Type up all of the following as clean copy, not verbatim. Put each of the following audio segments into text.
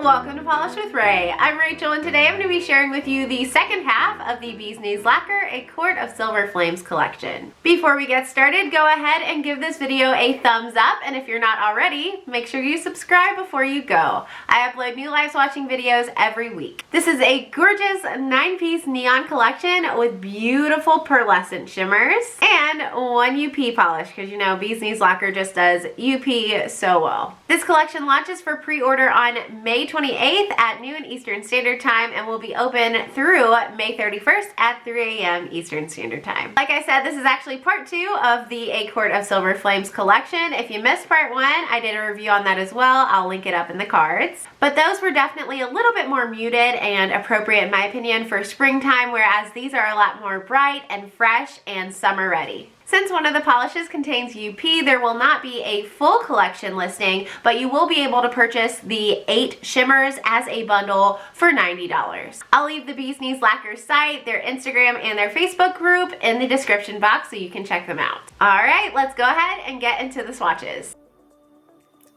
Welcome to Polish with Ray. I'm Rachel and today I'm going to be sharing with you the second half of the Bee's Knees Lacquer, a Court of Silver Flames collection. Before we get started, go ahead and give this video a thumbs up, and if you're not already, make sure you subscribe before you go. I upload new live swatching videos every week. This is a gorgeous 9-piece neon collection with beautiful pearlescent shimmers and one UP polish, because you know Bee's Knees Lacquer just does UP so well. This collection launches for pre-order on May 28th at noon Eastern Standard Time and will be open through May 31st at 3 a.m. Eastern Standard Time. Like I said, this is actually part 2 of the A Court of Silver Flames collection. If you missed part 1, I did a review on that as well. I'll link it up in the cards. But those were definitely a little bit more muted and appropriate in my opinion for springtime, whereas these are a lot more bright and fresh and summer ready. Since one of the polishes contains UP, there will not be a full collection listing, but you will be able to purchase the 8 shimmers as a bundle for $90. I'll leave the Bee's Knees Lacquer site, their Instagram, and their Facebook group in the description box so you can check them out. All right, let's go ahead and get into the swatches.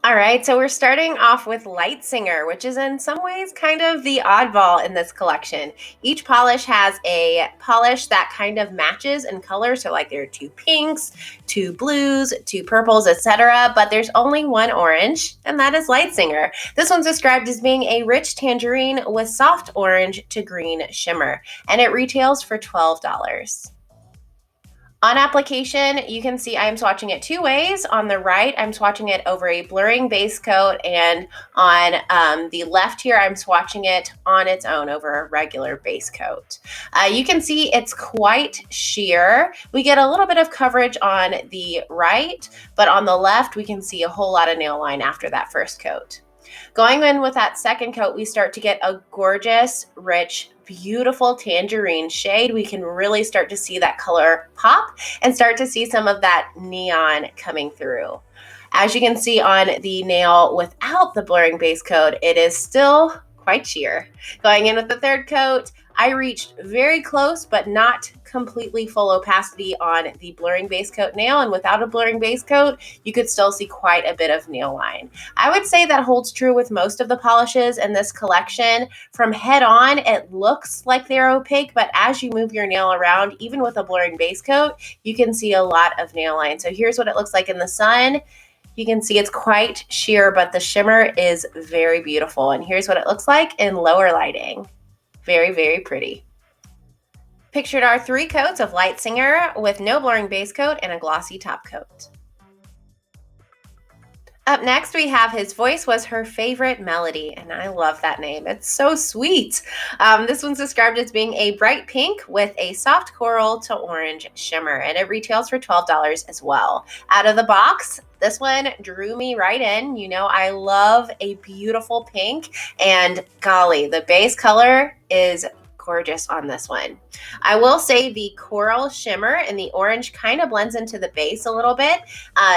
All right, so we're starting off with Lightsinger, which is in some ways kind of the oddball in this collection. Each polish has a polish that kind of matches in color, so like there are 2 pinks, 2 blues, 2 purples, etc., but there's only 1 orange, and that is Lightsinger. This one's described as being a rich tangerine with soft orange to green shimmer, and it retails for $12. On application, you can see I'm swatching it 2 ways. On the right, I'm swatching it over a blurring base coat, and on the left here, I'm swatching it on its own over a regular base coat. You can see it's quite sheer. We get a little bit of coverage on the right, but on the left, we can see a whole lot of nail line after that first coat. Going in with that second coat, we start to get a gorgeous, rich, beautiful tangerine shade. We can really start to see that color pop and start to see some of that neon coming through. As you can see on the nail without the blurring base coat, it is still quite sheer. Going in with the third coat, I reached very close, but not completely full opacity on the blurring base coat nail, and without a blurring base coat, you could still see quite a bit of nail line. I would say that holds true with most of the polishes in this collection. From head on, it looks like they're opaque, but as you move your nail around, even with a blurring base coat, you can see a lot of nail line. So here's what it looks like in the sun. You can see it's quite sheer, but the shimmer is very beautiful. And here's what it looks like in lower lighting. Very, very pretty. Pictured are 3 coats of Lightsinger with no blurring base coat and a glossy top coat. Up next, we have His Voice Was Her Favorite Melody, and I love that name. It's so sweet. This one's described as being a bright pink with a soft coral to orange shimmer, and it retails for $12 as well. Out of the box, this one drew me right in. You know, I love a beautiful pink, and golly, the base color is gorgeous on this one. I will say the coral shimmer and the orange kind of blends into the base a little bit.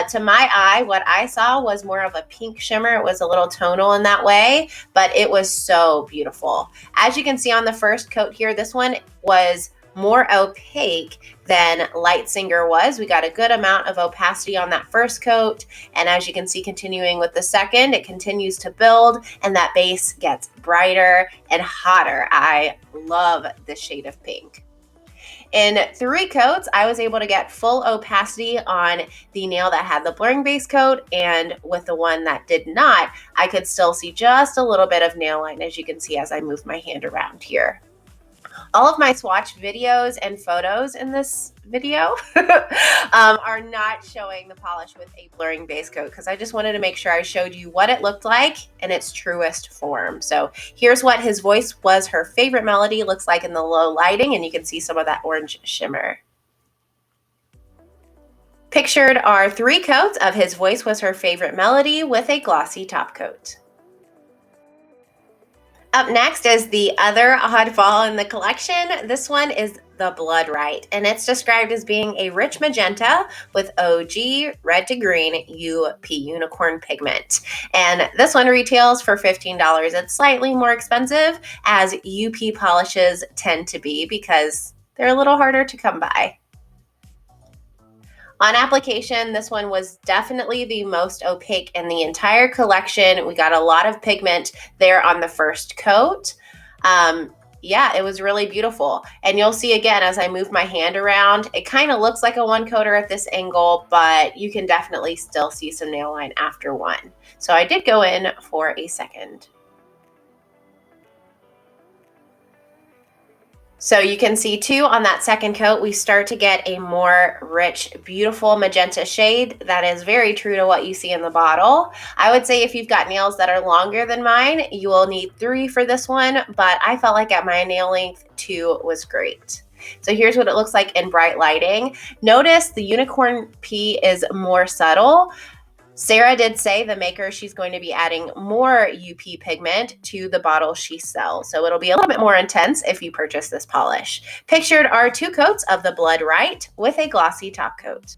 To my eye, what I saw was more of a pink shimmer. It was a little tonal in that way, but it was so beautiful. As you can see on the first coat here, this one was more opaque than Lightsinger was. We got a good amount of opacity on that first coat, and as you can see continuing with the second, it continues to build and that base gets brighter and hotter. I love this shade of pink. In 3 coats, I was able to get full opacity on the nail that had the blurring base coat, and with the one that did not, I could still see just a little bit of nail line, as you can see as I move my hand around here. All of my swatch videos and photos in this video are not showing the polish with a blurring base coat because I just wanted to make sure I showed you what it looked like in its truest form. So here's what His Voice Was Her Favorite Melody looks like in the low lighting, and you can see some of that orange shimmer. Pictured are 3 coats of His Voice Was Her Favorite Melody with a glossy top coat. Up next is the other oddball in the collection. This one is the Blood Rite, and it's described as being a rich magenta with OG red to green UP unicorn pigment. And this one retails for $15. It's slightly more expensive, as UP polishes tend to be, because they're a little harder to come by. On application, this one was definitely the most opaque in the entire collection. We got a lot of pigment there on the first coat. Yeah, it was really beautiful. And you'll see again, as I move my hand around, it kind of looks like a one coater at this angle, but you can definitely still see some nail line after one. So I did go in for a second. So you can see too, on that second coat, we start to get a more rich, beautiful magenta shade that is very true to what you see in the bottle. I would say if you've got nails that are longer than mine, you will need 3 for this one, but I felt like at my nail length, 2 was great. So here's what it looks like in bright lighting. Notice the unicorn P is more subtle. Sarah did say, the maker, she's going to be adding more UP pigment to the bottle she sells. So it'll be a little bit more intense if you purchase this polish. Pictured are 2 coats of the Blood Rite with a glossy top coat.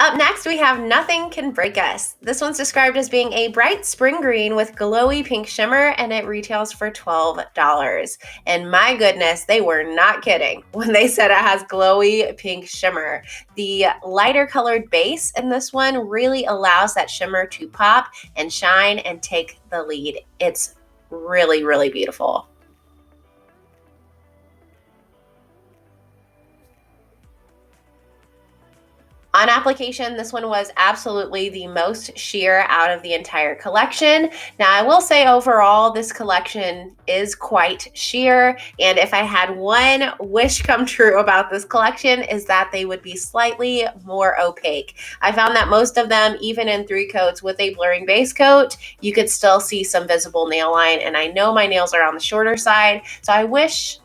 Up next, we have Nothing Can Break Us. This one's described as being a bright spring green with glowy pink shimmer, and it retails for $12. And my goodness, they were not kidding when they said it has glowy pink shimmer. The lighter colored base in this one really allows that shimmer to pop and shine and take the lead. It's really, really beautiful. On application, this one was absolutely the most sheer out of the entire collection. Now, I will say overall, this collection is quite sheer, and if I had one wish come true about this collection, is that they would be slightly more opaque. I found that most of them, even in 3 coats with a blurring base coat, you could still see some visible nail line, and I know my nails are on the shorter side, so I wish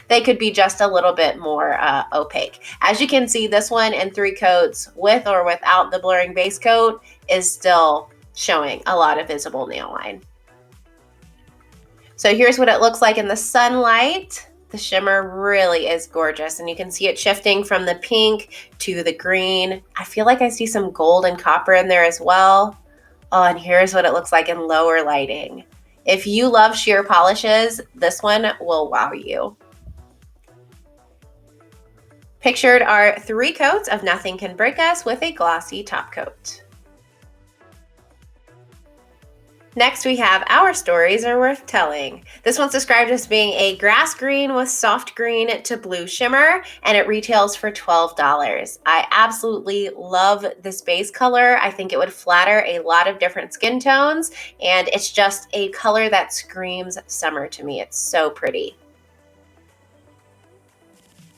they could be just a little bit more opaque. As you can see, this one in 3 coats with or without the blurring base coat is still showing a lot of visible nail line. So here's what it looks like in the sunlight. The shimmer really is gorgeous, and you can see it shifting from the pink to the green. I feel like I see some gold and copper in there as well. Oh, and here's what it looks like in lower lighting. If you love sheer polishes, this one will wow you. Pictured are 3 coats of Nothing Can Break Us with a glossy top coat. Next, we have Our Stories Are Worth Telling. This one's described as being a grass green with soft green to blue shimmer, and it retails for $12. I absolutely love this base color. I think it would flatter a lot of different skin tones, and it's just a color that screams summer to me. It's so pretty.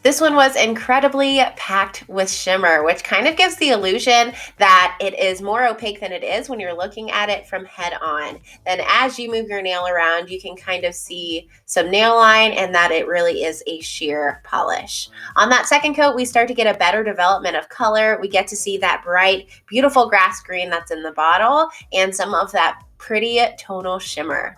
This one was incredibly packed with shimmer, which kind of gives the illusion that it is more opaque than it is when you're looking at it from head on. Then as you move your nail around, you can kind of see some nail line and that it really is a sheer polish. On that second coat, we start to get a better development of color. We get to see that bright, beautiful grass green that's in the bottle and some of that pretty tonal shimmer.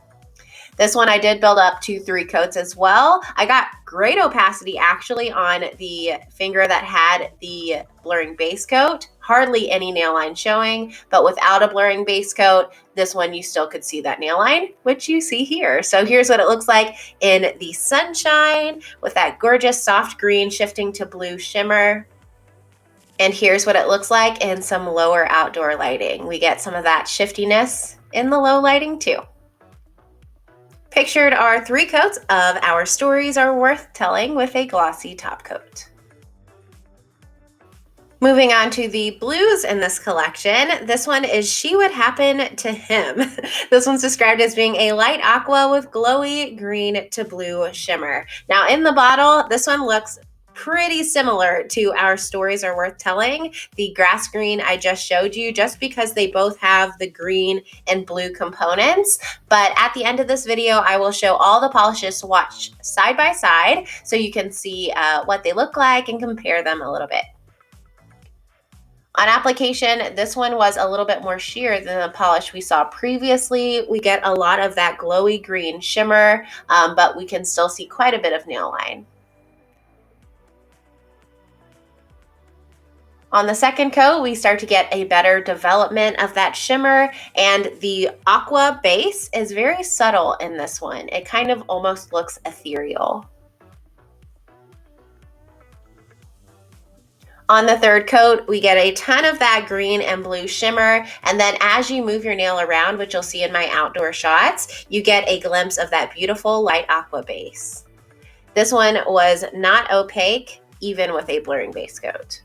This one I did build up to 3 coats as well. I got great opacity actually on the finger that had the blurring base coat. Hardly any nail line showing, but without a blurring base coat, this one you still could see that nail line, which you see here. So here's what it looks like in the sunshine with that gorgeous soft green shifting to blue shimmer. And here's what it looks like in some lower outdoor lighting. We get some of that shiftiness in the low lighting too. Pictured are 3 coats of Our Stories Are Worth Telling with a glossy top coat. Moving on to the blues in this collection, this one is She Would Happen to Him. This one's described as being a light aqua with glowy green to blue shimmer. Now in the bottle, this one looks pretty similar to Our Stories Are Worth Telling, the grass green I just showed you, just because they both have the green and blue components. But at the end of this video, I will show all the polishes swatched side by side so you can see what they look like and compare them a little bit. On application, this one was a little bit more sheer than the polish we saw previously. We get a lot of that glowy green shimmer, but we can still see quite a bit of nail line. On the second coat, we start to get a better development of that shimmer, and the aqua base is very subtle in this one. It kind of almost looks ethereal. On the third coat, we get a ton of that green and blue shimmer, and then as you move your nail around, which you'll see in my outdoor shots, you get a glimpse of that beautiful light aqua base. This one was not opaque, even with a blurring base coat.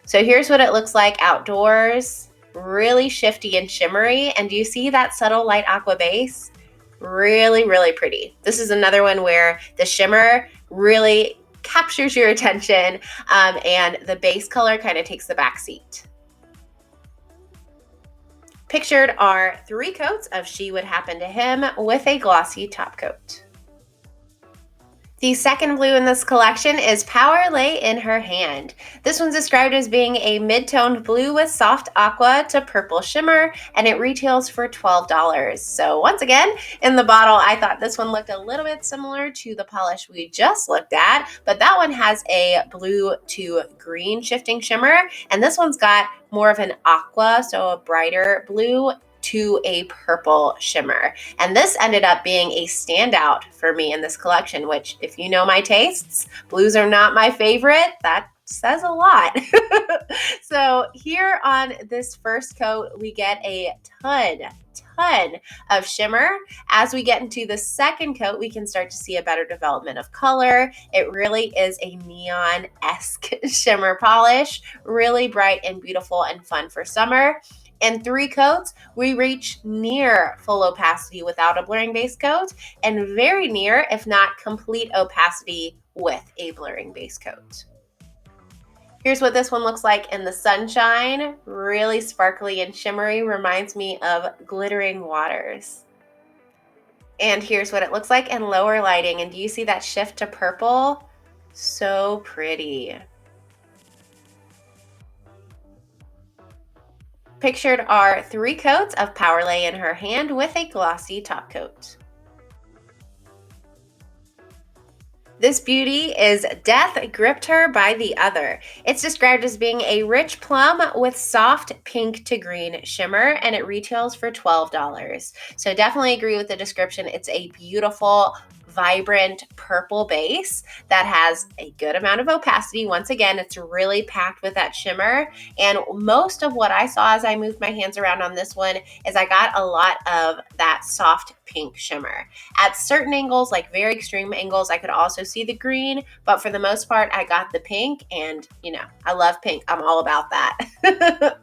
So here's what it looks like outdoors, really shifty and shimmery, and do you see that subtle light aqua base? Really, really pretty. This is another one where the shimmer really captures your attention, and the base color kind of takes the back seat. Pictured are 3 coats of She Would Happen to Him with a glossy top coat. The second blue in this collection is Power Lay in Her Hand. This one's described as being a mid-toned blue with soft aqua to purple shimmer, and it retails for $12. So once again, in the bottle, I thought this one looked a little bit similar to the polish we just looked at, but that one has a blue to green shifting shimmer, and this one's got more of an aqua, so a brighter blue to a purple shimmer. And this ended up being a standout for me in this collection, which if you know my tastes, blues are not my favorite. That says a lot. So here on this first coat, we get a ton of shimmer. As we get into the second coat, we can start to see a better development of color. It really is a neon-esque shimmer polish, really bright and beautiful and fun for summer. In 3 coats, we reach near full opacity without a blurring base coat, and very near, if not complete opacity with a blurring base coat. Here's what this one looks like in the sunshine. Really sparkly and shimmery, reminds me of glittering waters. And here's what it looks like in lower lighting. And do you see that shift to purple? So pretty. Pictured are 3 coats of Power Lay in Her Hand with a glossy top coat. This beauty is Death Gripped Her by the Other. It's described as being a rich plum with soft pink to green shimmer, and it retails for $12. So definitely agree with the description. It's a beautiful, vibrant purple base that has a good amount of opacity. Once again, it's really packed with that shimmer. And most of what I saw as I moved my hands around on this one is I got a lot of that soft pink shimmer. At certain angles, like very extreme angles, I could also see the green, but for the most part, I got the pink, and you know, I love pink. I'm all about that.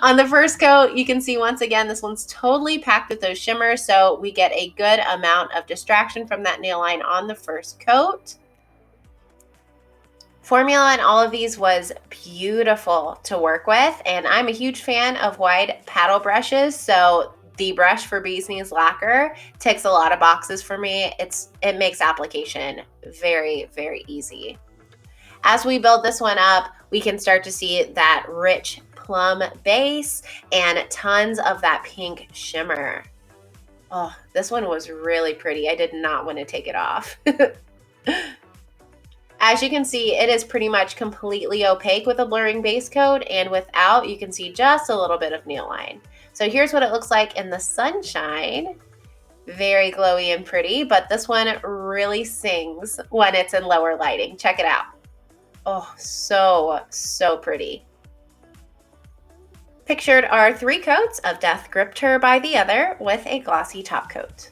On the first coat, you can see once again, this one's totally packed with those shimmers, so we get a good amount of distraction from that nail line on the first coat. Formula in all of these was beautiful to work with, and I'm a huge fan of wide paddle brushes, so the brush for Bee's Knees Lacquer ticks a lot of boxes for me. It makes application very, very easy. As we build this one up, we can start to see that rich plum base and tons of that pink shimmer. Oh, this one was really pretty. I did not want to take it off. As you can see, it is pretty much completely opaque with a blurring base coat, and without, you can see just a little bit of nail line. So here's what it looks like in the sunshine. Very glowy and pretty, but this one really sings when it's in lower lighting. Check it out. Oh, so pretty. Pictured are 3 coats of Death Gripped Her by the Other with a glossy top coat.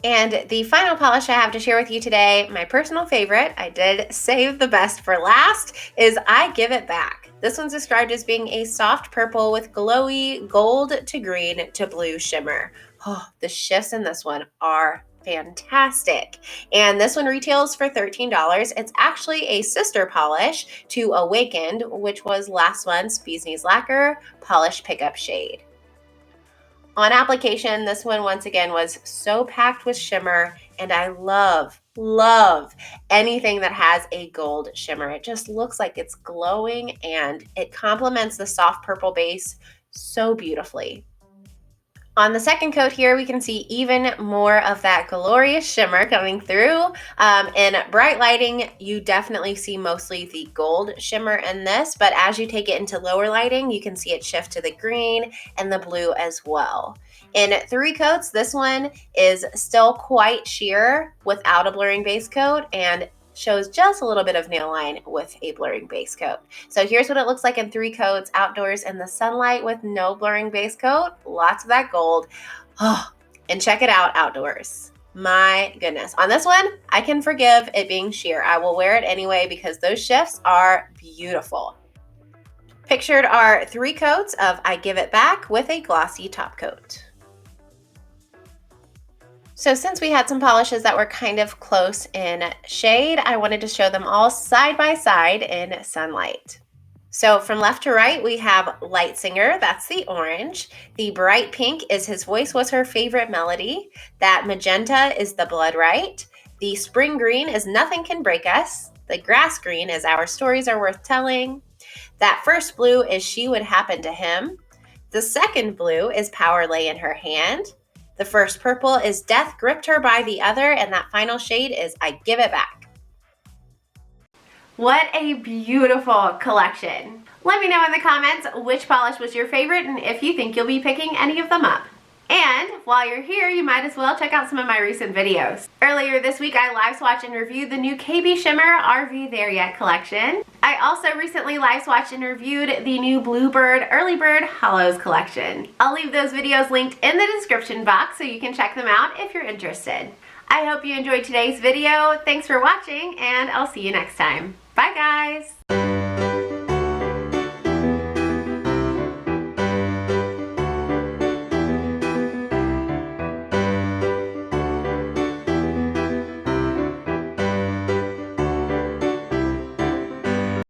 And the final polish I have to share with you today, my personal favorite, I did save the best for last, is I Give It Back. This one's described as being a soft purple with glowy gold to green to blue shimmer. Oh, the shifts in this one are fantastic. And this one retails for $13. It's actually a sister polish to Awakened, which was last month's Bee's Knees Lacquer Polish Pickup Shade. On application, this one once again was so packed with shimmer, and I love anything that has a gold shimmer. It just looks like it's glowing, and it complements the soft purple base so beautifully. On the second coat here, we can see even more of that glorious shimmer coming through. In bright lighting, you definitely see mostly the gold shimmer in this, but as you take it into lower lighting, you can see it shift to the green and the blue as well. In 3 coats, this one is still quite sheer without a blurring base coat, and shows just a little bit of nail line with a blurring base coat. So here's what it looks like in 3 coats, outdoors in the sunlight with no blurring base coat. Lots of that gold. Oh, and check it out outdoors. My goodness. On this one, I can forgive it being sheer. I will wear it anyway because those shifts are beautiful. Pictured are 3 coats of I Give It Back with a glossy top coat. So since we had some polishes that were kind of close in shade, I wanted to show them all side by side in sunlight. So from left to right, we have Lightsinger, that's the orange. The bright pink is His Voice Was Her Favorite Melody. That magenta is the Blood Rite. The spring green is Nothing Can Break Us. The grass green is Our Stories Are Worth Telling. That first blue is She Would Happen to Him. The second blue is Power Lay in Her Hand. The first purple is Death Gripped Her by the Other, and that final shade is I Give It Back. What a beautiful collection. Let me know in the comments which polish was your favorite and if you think you'll be picking any of them up. And while you're here, you might as well check out some of my recent videos. Earlier this week, I live swatched and reviewed the new KB Shimmer Are We There Yet collection. I also recently live swatched and reviewed the new Bluebird Early Bird Hollows collection. I'll leave those videos linked in the description box so you can check them out if you're interested. I hope you enjoyed today's video. Thanks for watching, and I'll see you next time. Bye, guys.